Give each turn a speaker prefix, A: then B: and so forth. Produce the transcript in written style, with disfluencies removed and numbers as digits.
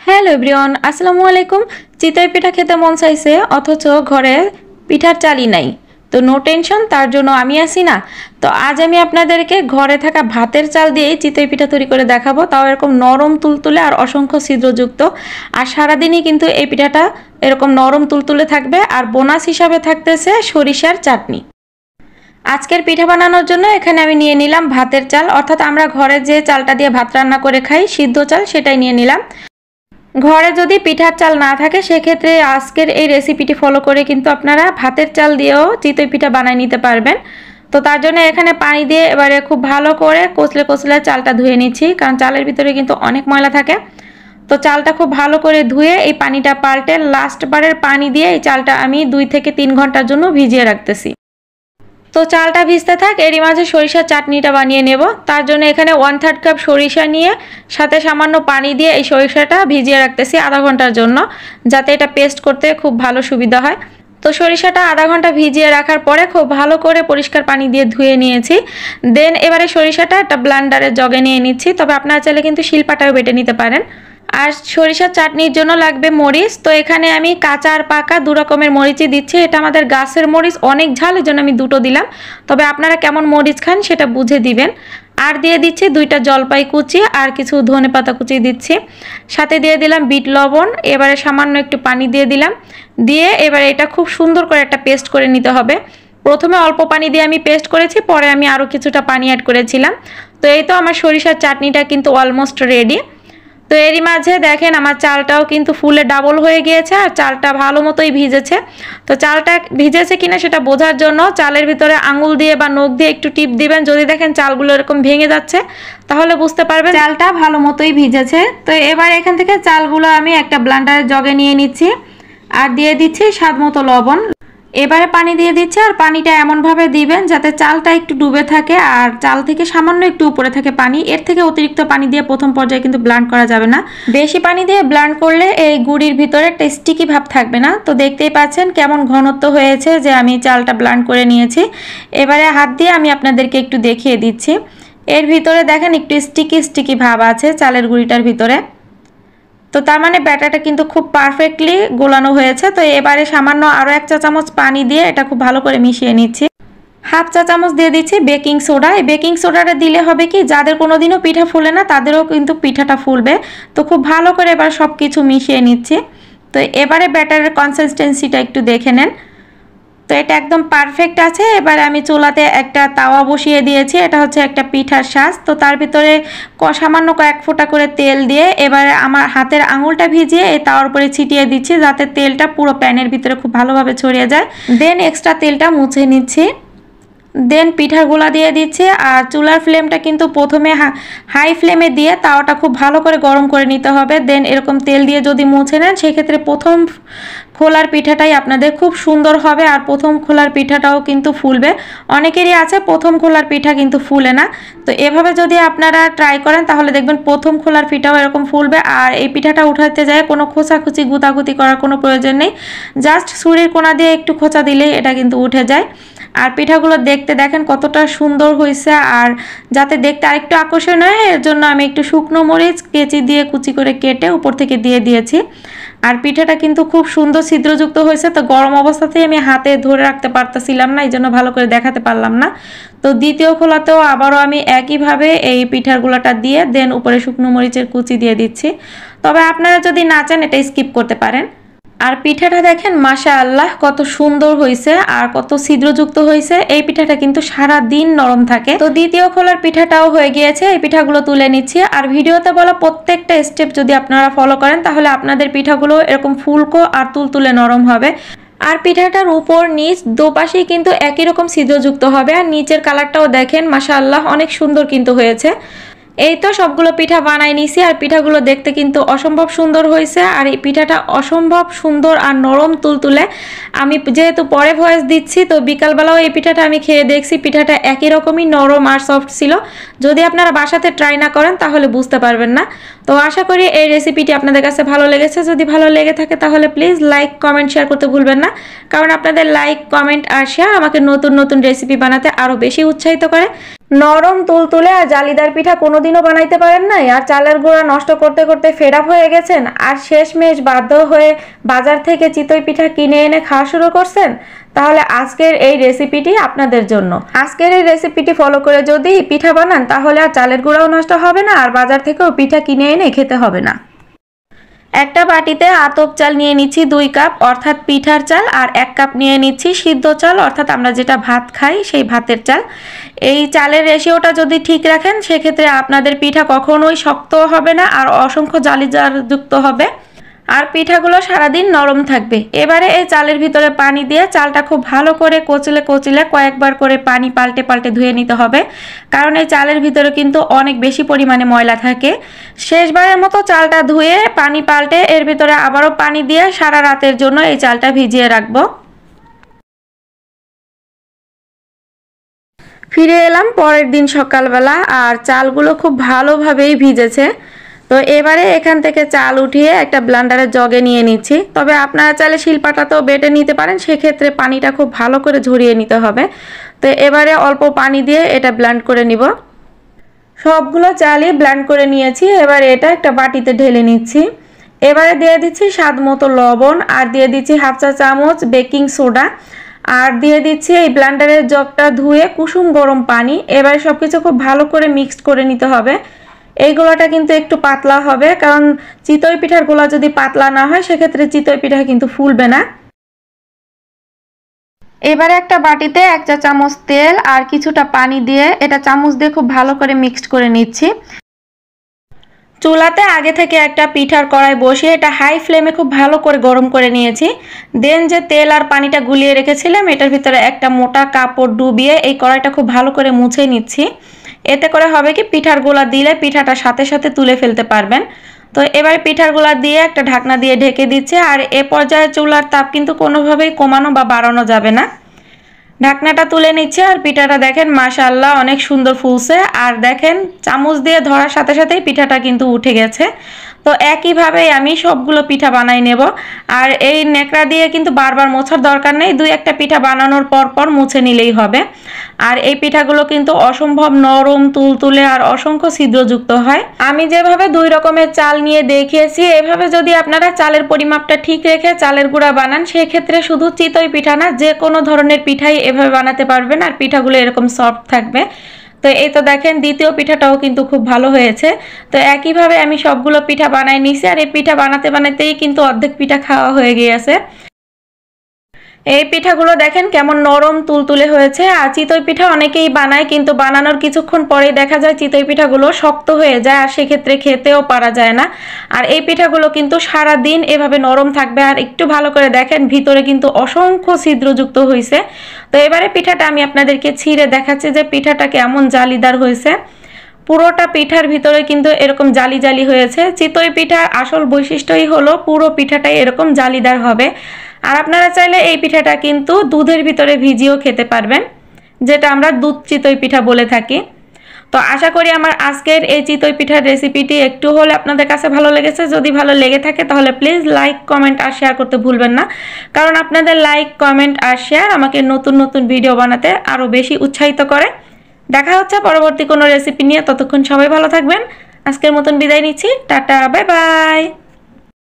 A: Hello everyone, আসসালামু আলাইকুম। চিতই পিঠা খেতে মন চাইছে অথচ ঘরে পিঠার চালই নাই। তো নো টেনশন, তার জন্য আমি আছি না। তো আজ আমি আপনাদেরকে ঘরে থাকা ভাতের চাল দিয়েই চিতই পিঠা তৈরি করে দেখাবো, তাও এরকম নরম তুলতুলে আর অসংখ্য ছিদ্রযুক্ত। আর সারাদিনই কিন্তু এই পিঠাটা এরকম নরম তুলতুলে থাকবে। আর বোনাস হিসাবে থাকতেছে সরিষার চাটনি। আজকের পিঠা বানানোর জন্য এখানে আমি নিয়ে নিলাম ভাতের চাল, অর্থাৎ আমরা ঘরে যে চালটা দিয়ে ভাত রান্না করে খাই সিদ্ধ চাল, সেটাই নিয়ে নিলাম। ঘরে যদি পিঠার চাল না থাকে সেক্ষেত্রে আজকের এই রেসিপিটি ফলো করে কিন্তু আপনারা ভাতের চাল দিয়েও চিতই পিঠা বানিয়ে নিতে পারবেন। তো তার জন্য এখানে পানি দিয়ে এবারে খুব ভালো করে কচলে কচলে চালটা ধুয়ে নিচ্ছি, কারণ চালের ভিতরে কিন্তু অনেক ময়লা থাকে। তো চালটা খুব ভালো করে ধুয়ে এই পানিটা পাল্টে লাস্ট বারের পানি দিয়ে এই চালটা আমি 2 থেকে 3 ঘন্টার জন্য ভিজিয়ে রাখতেছি। তো চালটা ভিজতে থাক, এরই মাঝে সরিষার চাটনিটা বানিয়ে নেব। তার জন্য এখানে 1/3 কাপ সরিষা নিয়ে সাথে সামান্য পানি দিয়ে এই সরিষাটা ভিজিয়ে রাখতেছি আধা ঘন্টার জন্য, যাতে এটা পেস্ট করতে খুব ভালো সুবিধা হয়। তো সরিষাটা আধা ঘন্টা ভিজিয়ে রাখার পরে খুব ভালো করে পরিষ্কার পানি দিয়ে ধুয়ে নিয়েছি। দেন এবারে সরিষাটা একটা ব্লেন্ডারের জগে নিয়ে নিচ্ছি, তবে আপনারা চাইলে কিন্তু শিলপাটাও বেটে নিতে পারেন। আর সরিষার চাটনির জন্য লাগবে মরিচ। তো এখানে আমি কাঁচা আর পাকা 2 রকমের মরিচই দিচ্ছি। এটা আমাদের গাছের মরিচ, অনেক ঝাল, এই জন্য আমি 2টো দিলাম। তবে আপনারা কেমন মরিচ খান সেটা বুঝে দিবেন। আর দিয়ে দিচ্ছি 2টা জলপাই কুচি আর কিছু ধনেপাতা কুচি দিচ্ছি। সাথে দিয়ে দিলাম বিট লবণ। এবারে সামান্য একটু পানি দিয়ে দিলাম। দিয়ে এবারে এটা খুব সুন্দর করে একটা পেস্ট করে নিতে হবে। প্রথমে অল্প পানি দিয়ে আমি পেস্ট করেছি, পরে আমি আরও কিছুটা পানি অ্যাড করেছিলাম। তো এই তো আমার সরিষার চাটনিটা কিন্তু অলমোস্ট রেডি। তো এরই মাঝে দেখেন আমার চালটাও কিন্তু ফুলে ডাবল হয়ে গিয়েছে আর চালটা ভালো মতোই ভিজেছে। তো চালটা ভিজেছে কিনা সেটা বোঝার জন্য চালের ভিতরে আঙুল দিয়ে বা নখ দিয়ে একটু টিপ দিবেন। যদি দেখেন চালগুলো এরকম ভেঙে যাচ্ছে তাহলে বুঝতে পারবেন চালটা ভালো মতোই ভিজেছে। তো এবার এখান থেকে চালগুলো আমি একটা ব্লেন্ডারের জগে নিয়ে নিচ্ছি আর দিয়ে দিচ্ছি স্বাদ মতো লবণ। এবারে পানি দিয়ে দিচ্ছি, আর পানিটা এমনভাবে দিবেন যাতে চালটা একটু ডুবে থাকে আর চাল থেকে সামান্য একটু উপরে থাকে পানি। এর থেকে অতিরিক্ত পানি দিয়ে প্রথম পর্যায়ে কিন্তু ব্লেন্ড করা যাবে না। বেশি পানি দিয়ে ব্লেন্ড করলে এই গুড়ির ভিতরে একটা স্টিকি ভাব থাকবে না। তো দেখতেই পাচ্ছেন কেমন ঘনত্ব হয়েছে যে আমি চালটা ব্লেন্ড করে নিয়েছি। এবারে হাত দিয়ে আমি আপনাদেরকে একটু দেখিয়ে দিচ্ছি। এর ভিতরে দেখেন একটু স্টিকি ভাব আছে চালের গুঁড়িটার ভিতরে। তো তার মানে ব্যাটারটা কিন্তু খুব পারফেক্টলি গোলানো হয়েছে। তো এবারে সামান্য আরও 1 চা চামচ পানি দিয়ে এটা খুব ভালো করে মিশিয়ে নিচ্ছি। 1/2 চা চামচ দিয়ে দিচ্ছি বেকিং সোডা। এই বেকিং সোডাটা দিলে হবে কি, যাদের কোনোদিনও পিঠা ফুলে না তাদেরও কিন্তু পিঠাটা ফুলবে। তো খুব ভালো করে এবার সব কিছু মিশিয়ে নিচ্ছি। তো এবারে ব্যাটারের কনসিস্টেন্সিটা একটু দেখে নেন। তো এটা একদম পারফেক্ট আছে। এবার আমি চুলাতে একটা তাওয়া বসিয়ে দিয়েছি, এটা হচ্ছে একটা পিঠার সাজ। তো তার ভিতরে সামান্য কয়েক ফোঁটা করে তেল দিয়ে এবারে আমার হাতের আঙুলটা ভিজিয়ে এই তাওয়ার উপরে ছিটিয়ে দিচ্ছি, যাতে তেলটা পুরো প্যানের ভিতরে খুব ভালোভাবে ছড়িয়ে যায়। দেন এক্সট্রা তেলটা মুছে নিচ্ছি। দেন পিঠাগুলা দিয়ে দিচ্ছি। আর চুলার ফ্লেমটা কিন্তু প্রথমে হাই ফ্লেমে দিয়ে তাওয়াটা খুব ভালো করে গরম করে নিতে হবে। দেন এরকম তেল দিয়ে যদি মুছে নেন সেক্ষেত্রে প্রথম খোলার পিঠাটাই আপনাদের খুব সুন্দর হবে। আর প্রথম খোলার পিঠাটাও কিন্তু ফুলবে। অনেকেরই আছে প্রথম খোলার পিঠা কিন্তু ফুলে না। তো এভাবে যদি আপনারা ট্রাই করেন তাহলে দেখবেন প্রথম খোলার পিঠাও এরকম ফুলবে। আর এই পিঠাটা উঠাতে যায় কোনো খোঁচাখুচি গুতাগুতি করার কোনো প্রয়োজন নেই। জাস্ট ছুরির কোনা দিয়ে একটু খোঁচা দিলেই এটা কিন্তু উঠে যায়। আর পিঠাগুলো দেখতে দেখেন কতটা সুন্দর হয়েছে। আর যাতে দেখতে আরেকটু আকর্ষণ হয় এর জন্য আমি একটু শুকনো মরিচ কেচি দিয়ে কুচি করে কেটে উপর থেকে দিয়ে দিয়েছি। আর পিঠাটা কিন্তু খুব সুন্দর ছিদ্রযুক্ত হয়েছে। তো গরম অবস্থাতেই আমি হাতে ধরে রাখতে পারতেছিলাম না, এই জন্য ভালো করে দেখাতে পারলাম না। তো দ্বিতীয় খোলাতেও আবারও আমি একইভাবে এই পিঠাগুলোটা দিয়ে দেন উপরে শুকনো মরিচের কুচি দিয়ে দিচ্ছি। তবে আপনারা যদি না চান এটা স্কিপ করতে পারেন। আর পিঠাটা দেখেন মাশাআল্লাহ কত সুন্দর হয়েছে আর কত ছিদ্রযুক্ত হয়েছে। এই পিঠাটা কিন্তু সারা দিন নরম থাকে। তো দ্বিতীয় খোলার পিঠাটাও হয়ে গিয়েছে, এই পিঠাগুলো তুলে নিচ্ছি। আর ভিডিওতে বলা প্রত্যেকটা স্টেপ যদি আপনারা ফলো করেন তাহলে আপনাদের পিঠাগুলো এরকম ফুলকো আর তুলতুলে নরম হবে। আর পিঠাটার উপর নিচ দুপাশেই কিন্তু একই রকম ছিদ্রযুক্ত হবে। আর নিচের কালারটাও দেখেন মাশাআল্লাহ অনেক সুন্দর কিন্তু হয়েছে। এই তো সবগুলো পিঠা বানাই নিছি। আর পিঠাগুলো দেখতে কিন্তু অসম্ভব সুন্দর হয়েছে। আর এই পিঠাটা অসম্ভব সুন্দর আর নরম তুলতুলে। আমি যেহেতু পরে ভয়েস দিচ্ছি তো বিকালবেলাও এই পিঠাটা আমি খেয়ে দেখছি, পিঠাটা একই রকমই নরম আর সফট ছিল। যদি আপনারা বাসাতে ট্রাই না করেন তাহলে বুঝতে পারবেন না। তো আশা করি এই রেসিপিটি আপনাদের কাছে ভালো লেগেছে। যদি ভালো লেগে থাকে তাহলে প্লিজ লাইক কমেন্ট শেয়ার করতে ভুলবেন না, কারণ আপনাদের লাইক কমেন্ট আর শেয়ার আমাকে নতুন নতুন রেসিপি বানাতে আরও বেশি উৎসাহিত করে। নরম তুলতুলে আর জালিদার পিঠা কোনোদিনও বানাইতে পারেন নাই, আর চালের গুঁড়া নষ্ট করতে করতে ফেড আপ হয়ে গেছেন, আর শেষমেশ বাধ্য হয়ে বাজার থেকে চিতই পিঠা কিনে এনে খাওয়া শুরু করছেন, তাহলে আজকের এই রেসিপিটি আপনাদের জন্য। আজকের এই রেসিপিটি ফলো করে যদি পিঠা বানান তাহলে আর চালের গুঁড়াও নষ্ট হবে না, আর বাজার থেকেও পিঠা কিনে এনে খেতে হবে না। একটা বাটিতে আতপ চাল নিয়ে নিচ্ছি 2 কাপ অর্থাৎ পিঠার চাল, আর 1 কাপ নিয়ে নিচ্ছি সিদ্ধ চাল অর্থাৎ আমরা যেটা ভাত খাই সেই ভাতের চাল। এই চালের রেশিওটা যদি ঠিক রাখেন সেক্ষেত্রে আপনাদের পিঠা কখনোই শক্ত হবে না আর অসংখ্য জালিদারযুক্ত হবে, আর পিঠাগুলো সারাদিন নরম থাকবে। এবারে এই চালের ভিতরে পানি দিয়ে চালটা খুব ভালো করে কচলে কচলে কয়েকবার করে পানি পাল্টে পাল্টে ধুয়ে নিতে হবে, কারণ এই চালের ভিতরে কিন্তু অনেক বেশি পরিমাণে ময়লা থাকে। শেষবারের মতো চালটা ধুয়ে পানি পাল্টে এর ভিতরে আবারও পানি দিয়ে সারা রাতের জন্য এই চালটা ভিজিয়ে রাখবো। ফিরে এলাম পরের দিন সকালবেলা, আর চালগুলো খুব ভালোভাবেই ভিজেছে। তো এবারে এখান থেকে চাল উঠিয়ে একটা ব্লেন্ডারের জগে নিয়ে নিচ্ছি, তবে আপনারা চাইলে শিলপাটাতেও বেটে নিতে পারেন, সেক্ষেত্রে পানিটা খুব ভালো করে ঝরিয়ে নিতে হবে। তো এবারে অল্প পানি দিয়ে এটা ব্লেন্ড করে নিব। সবগুলো চালই ব্লেন্ড করে নিয়েছি, এবারে এটা একটা বাটিতে ঢেলে নিচ্ছি। এবারে দিয়ে দিচ্ছি স্বাদ মতো লবণ, আর দিয়ে দিচ্ছি 1/2 চা চামচ বেকিং সোডা, আর দিয়ে দিচ্ছি এই ব্লেন্ডারের জগটা ধুয়ে কুসুম গরম পানি। এবারে সব কিছু খুব ভালো করে মিক্সড করে নিতে হবে। এই গোলাটা কিন্তু একটু পাতলা হবে, কারণ চিতই পিঠার গোলা যদি পাতলা না হয় সেক্ষেত্রে চিতই পিঠা কিন্তু ফুলবে না। এবারে একটা বাটিতে 1 চা চামচ তেল আর কিছুটা পানি দিয়ে এটা চামচ দিয়ে খুব ভালো করে মিক্সড করে নিচ্ছি। চুলাতে আগে থেকে একটা পিঠার কড়াই বসিয়ে এটা হাই ফ্লেমে খুব ভালো করে গরম করে নিয়েছি। দেন যে তেল আর পানিটা গুলিয়ে রেখেছিলাম এটার ভিতরে একটা মোটা কাপড় ডুবিয়ে এই কড়াইটা খুব ভালো করে মুছে নিচ্ছি। এতে করে হবে কি, পিঠার গোলা দিলে পিঠাটা সাথে সাথে তুলে ফেলতে পারবেন। তো এবারে পিঠার গোলা দিয়ে একটা ঢাকনা দিয়ে ঢেকে দিচ্ছে, আর এ পর্যায়ে চুলার তাপ কিন্তু কোনোভাবেই কমানো বা বাড়ানো যাবে না। ঢাকনাটা তুলে নিচ্ছে, আর পিঠাটা দেখেন মাশাআল্লাহ অনেক সুন্দর ফুলছে, আর দেখেন চামচ দিয়ে ধরার সাথে সাথেই পিঠাটা কিন্তু উঠে গেছে। তো একইভাবেই আমি সবগুলো পিঠা বানাই নেব, আর এই ন্যাকড়া দিয়ে কিন্তু বারবার মোছার দরকার নেই, 2-1টা পিঠা বানানোর পর পর মুছে নিলেই হবে। আর এই পিঠাগুলো কিন্তু অসম্ভব নরম তুলতুলে আর অসংখ্য ছিদ্রযুক্ত হয়। আমি যেভাবে 2 রকমের চাল নিয়ে দেখিয়েছি এভাবে যদি আপনারা চালের পরিমাপটা ঠিক রেখে চালের গুঁড়া বানান সেক্ষেত্রে শুধু চিতই পিঠা না যে কোনো ধরনের পিঠাই এভাবে বানাতে পারবেন, আর পিঠাগুলো এরকম সফট থাকবে। তো এই তো দেখেন দ্বিতীয় পিঠাটাও কিন্তু খুব ভালো হয়েছে। তো একইভাবে আমি সবগুলো পিঠা বানাই নিয়েছি, আর এই পিঠা বানাতে বানাতেই কিন্তু অর্ধেক পিঠা খাওয়া হয়ে গিয়েছে। এই পিঠাগুলো দেখেন কেমন নরম তুলতুলে হয়েছে। আর চিতই পিঠা অনেকেই বানায়, কিন্তু বানানোর কিছুক্ষণ পরেই দেখা যায় চিতই পিঠাগুলো শক্ত হয়ে যায়, আর সেক্ষেত্রে খেতেও পারা যায় না। আর এই পিঠাগুলো কিন্তু সারা দিন এভাবে নরম থাকবে। আর একটু ভালো করে দেখেন ভিতরে কিন্তু অসংখ্য ছিদ্রযুক্ত হয়েছে। তো এবারে পিঠাটা আমি আপনাদেরকে ছিঁড়ে দেখাচ্ছি যে পিঠাটা কেমন জালিদার হয়েছে। পুরোটা পিঠার ভিতরে কিন্তু এরকম জালি জালি হয়েছে। চিতই পিঠার আসল বৈশিষ্ট্যই হলো পুরো পিঠাটাই এরকম জালিদার হবে। আর আপনারা চাইলে এই পিঠাটা কিন্তু দুধের ভিতরে ভিজিয়েও খেতে পারবেন, যেটা আমরা দুধ চিতই পিঠা বলে থাকি। তো আশা করি আমার আজকের এই চিতই পিঠার রেসিপিটি একটু হলে আপনাদের কাছে ভালো লেগেছে। যদি ভালো লেগে থাকে তাহলে প্লিজ লাইক, কমেন্ট আর শেয়ার করতে ভুলবেন না, কারণ আপনাদের লাইক, কমেন্ট আর শেয়ার আমাকে নতুন নতুন ভিডিও বানাতে আরও বেশি উৎসাহিত করে। দেখা হচ্ছে পরবর্তী কোনো রেসিপি নিয়ে, ততক্ষণ সবাই ভালো থাকবেন। আজকের মতন বিদায় নিচ্ছি, টাটা, বাই বাই।